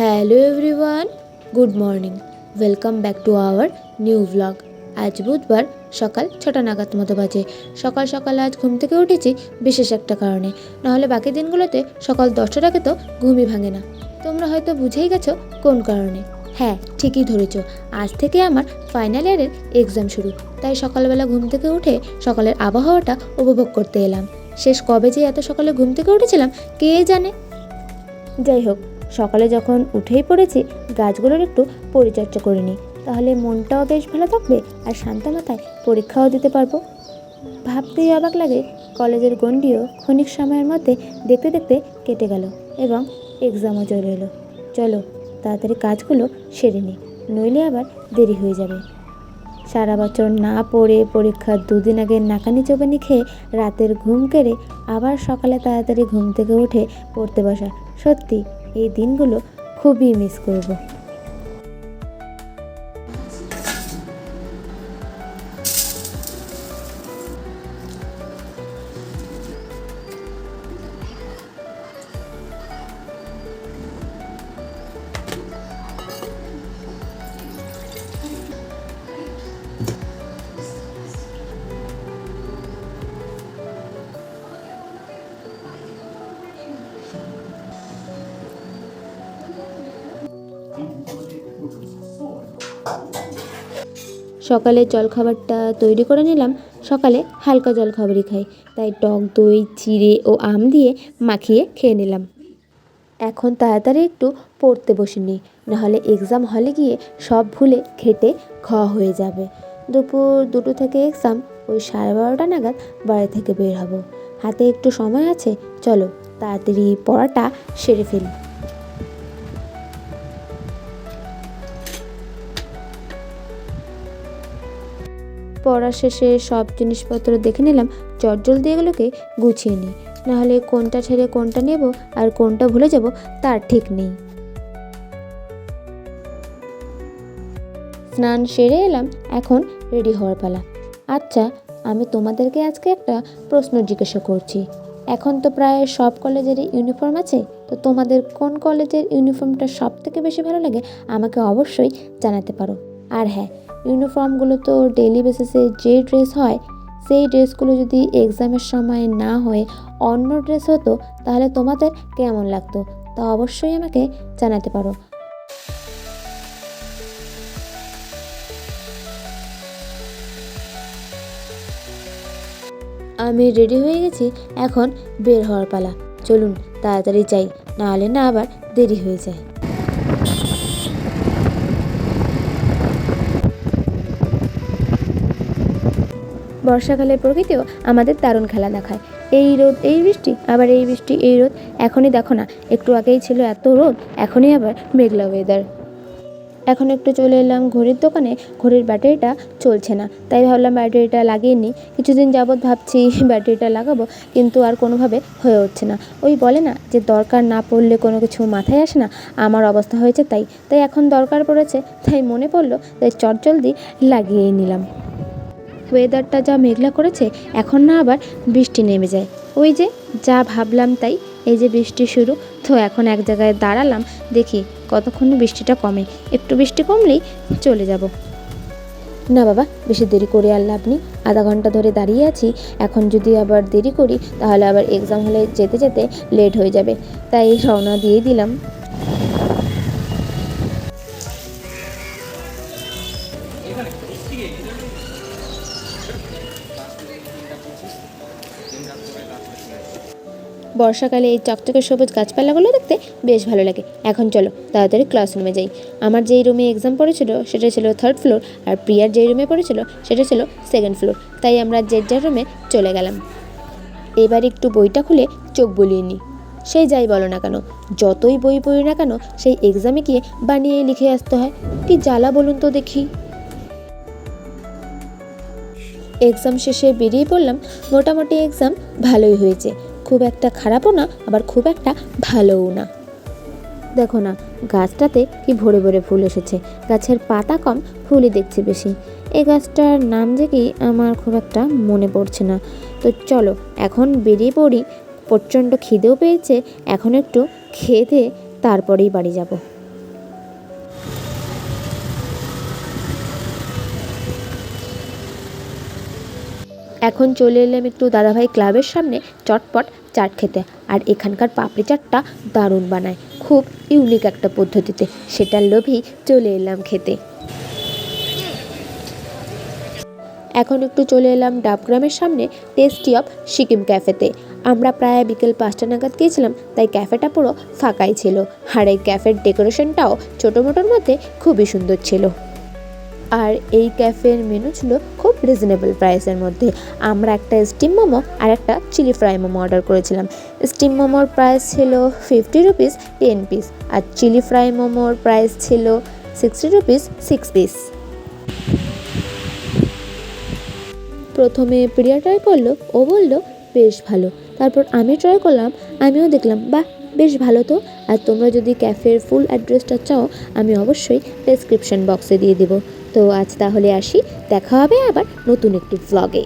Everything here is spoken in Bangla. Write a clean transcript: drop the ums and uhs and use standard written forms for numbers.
Hello everyone, good morning. Welcome back to our new blog. আজ বুধবার সকাল 6টা নাগাদ মতো বাজে। সকাল সকাল আজ ঘুম থেকে উঠেছি বিশেষ একটা কারণে, নাহলে বাকি দিনগুলোতে সকাল 10টার আগে তো ঘুমই ভাঙে না। তোমরা হয়তো বুঝেই গেছো কোন কারণে। হ্যাঁ, ঠিকই ধরেছো, আজ থেকে আমার ফাইনাল ইয়ারের এক্সাম শুরু। তাই সকালবেলা ঘুম থেকে উঠে সকালের আবহাওয়াটা উপভোগ করতে এলাম। শেষ কবে যে এত সকালে ঘুম থেকে উঠেছিলাম কে জানে। যাই হোক, সকালে যখন উঠেই পড়েছি, গাছগুলোর একটু পরিচর্যা করে নিই, তাহলে মনটাও বেশ ভালো থাকবে আর শান্ত মাথায় পরীক্ষাও দিতে পারবো। ভাবতেই অবাক লাগে, কলেজের গণ্ডিও ক্ষণিক সময়ের মধ্যে দেখতে দেখতে কেটে গেল এবং এক্সামও চলে এলো। চলো তাড়াতাড়ি কাজগুলো সেরে নিই, নইলে আবার দেরি হয়ে যাবে। সারা বছর না পড়ে পরীক্ষার দুদিন আগে নাকানি চোবানি খেয়ে রাতের ঘুম কেড়ে আবার সকালে তাড়াতাড়ি ঘুম থেকে উঠে পড়তে বসা, সত্যি এই দিনগুলো খুবই মিস করব। সকালে জলখাবারটা তৈরি করে নিলাম। সকালে হালকা জলখাবারই খাই, তাই টক দই, চিড়ে ও আম দিয়ে মাখিয়ে খেয়ে নিলাম। এখন তাড়াতাড়ি একটু পড়তে বসে নিই, নাহলে এক্সাম হলে গিয়ে সব ভুলে ঘেটে খাওয়া হয়ে যাবে। দুপুর 2টো থেকে এক্সাম, ওই 12:30 নাগাদ বাড়ি থেকে বের হব। হাতে একটু সময় আছে, চলো তাড়াতাড়ি পড়াটা সেরে ফেলি। পড়া শেষে সব জিনিসপত্র দেখে নিলাম, চটজলদি এগুলোকে গুছিয়ে নিই, নাহলে কোনটা ছেড়ে কোনটা নেব আর কোনটা ভুলে যাব তার ঠিক নেই। স্নান সেরে এলাম, এখন রেডি হওয়ার পালা। আচ্ছা, আমি তোমাদেরকে আজকে একটা প্রশ্ন জিজ্ঞাসা করছি। এখন তো প্রায় সব কলেজেরই ইউনিফর্ম আছে, তো তোমাদের কোন কলেজের ইউনিফর্মটা সব থেকে বেশি ভালো লাগে আমাকে অবশ্যই জানাতে পারো। আর হ্যাঁ, ইউনিফর্মগুলো তো ডেইলি বেসিসে যে ড্রেস হয়, সেই ড্রেসগুলো যদি এক্সামের সময় না হয়ে অন্য ড্রেস হতো, তাহলে তোমাদের কেমন লাগতো তা অবশ্যই আমাকে জানাতে পারো। আমি রেডি হয়ে গেছি, এখন বের হওয়ার পালা। চলুন তাড়াতাড়ি যাই, নাহলে না আবার দেরি হয়ে যায়। বর্ষাকালের প্রকৃতিও আমাদের দারুণ খেলা দেখায়। এই রোদ এই বৃষ্টি, আবার এই বৃষ্টি এই রোদ। এখনই দেখো না, একটু আগেই ছিল এত রোদ, এখনই আবার মেঘলা ওয়েদার। এখন একটু চলে এলাম ঘড়ির দোকানে, ঘড়ির ব্যাটারিটা চলছে না, তাই ভাবলাম ব্যাটারিটা লাগিয়ে নিই। কিছুদিন যাবৎ ভাবছি ব্যাটারিটা লাগাবো, কিন্তু আর কোনোভাবে হয়ে উঠছে না। ওই বলে না যে দরকার না পড়লে কোনো কিছু মাথায় আসে না, আমার অবস্থা হয়েছে তাই। এখন দরকার পড়েছে, তাই মনে পড়লো, তাই চটজলদি লাগিয়েই নিলাম। ওয়েদারটা যা মেঘলা করেছে, এখন না আবার বৃষ্টি নেমে যায়। ওই যে যা ভাবলাম তাই, এই যে বৃষ্টি শুরু। তো এখন এক জায়গায় দাঁড়ালাম, দেখি কতক্ষণে বৃষ্টিটা কমে। একটু বৃষ্টি কমলেই চলে যাব। না বাবা, বেশি দেরি করে আর লাভ নেই। আধা ঘন্টা ধরে দাঁড়িয়ে আছি, এখন যদি আবার দেরি করি তাহলে আবার এক্সাম হলে যেতে যেতে লেট হয়ে যাবে, তাই রওনা দিয়ে দিলাম। বর্ষাকালে এই চকচকে সবুজ গাছপালাগুলো দেখতে বেশ ভালো লাগে। এখন চলো তাড়াতাড়ি ক্লাসরুমে যাই। আমার যেই রুমে এক্সাম পড়েছিল সেটা ছিল 3rd ফ্লোর, আর প্রিয়ার যেই রুমে পড়েছিল সেটা ছিল 2nd ফ্লোর। তাই আমরা যে যার রুমে চলে গেলাম। এবার একটু বইটা খুলে চোখ বুলিয়ে নিই। সেই যাই বলো না কেন, যতই বই পড়ি না কেন, সেই এক্সামে গিয়ে বানিয়ে লিখে আসতে হয়। কি জ্বালা বলুন তো দেখি। এক্সাম শেষে বেরিয়ে পড়লাম। মোটামুটি এক্সাম ভালোই হয়েছে, খুব একটা খারাপও না, আবার খুব একটা ভালোও না। দেখো না, গাছটাতে কি ভরে ভরে ফুল এসেছে। গাছের পাতা কম, ফুলই দেখছি বেশি। এই গাছটার নাম যে কি আমার খুব একটা মনে পড়ছে না। তো চলো এখন বেরিয়ে পড়ি, প্রচণ্ড খিদেও পেয়েছে, এখন একটু খেয়ে দিয়ে তারপরেই বাড়ি যাব। এখন চলে এলাম একটু দাদাভাই ক্লাবের সামনে চটপট চাট খেতে। আর এখানকার পাপড়ি চাটটা দারুণ বানায়, খুব ইউনিক একটা পদ্ধতিতে। সেটার লোভেই চলে এলাম খেতে। এখন একটু চলে এলাম ডাবগ্রামের সামনে টেস্টি অফ সিকিম ক্যাফেতে। আমরা প্রায় বিকেল 5টা নাগাদ গিয়েছিলাম, তাই ক্যাফেটা পুরো ফাঁকাই ছিল। আর এই ক্যাফের ডেকোরেশনটাও ছোটো মোটোর মধ্যে খুবই সুন্দর ছিল। আর এই ক্যাফের মেনু ছিল খুব রিজনেবল প্রাইসের মধ্যে। আমরা একটা স্টিম মোমো আর একটা চিলি ফ্রাই মোমো অর্ডার করেছিলাম। স্টিম মোমোর প্রাইস ছিল 50 রুপিস 10 পিস, আর চিলি ফ্রাই মোমোর প্রাইস ছিল 60 রুপিস 6 পিস। প্রথমে প্রিয়া ট্রাই করলো, ও বলল বেশ ভালো। তারপর আমি ট্রাই করলাম, আমিও দেখলাম বাহ বেশ ভালো তো। আর তোমরা যদি ক্যাফের ফুল অ্যাড্রেসটা চাও, আমি অবশ্যই ডেসক্রিপশন বক্সে দিয়ে দেবো। তো আজ তাহলে আসি, দেখা হবে আবার নতুন একটি ভ্লগে।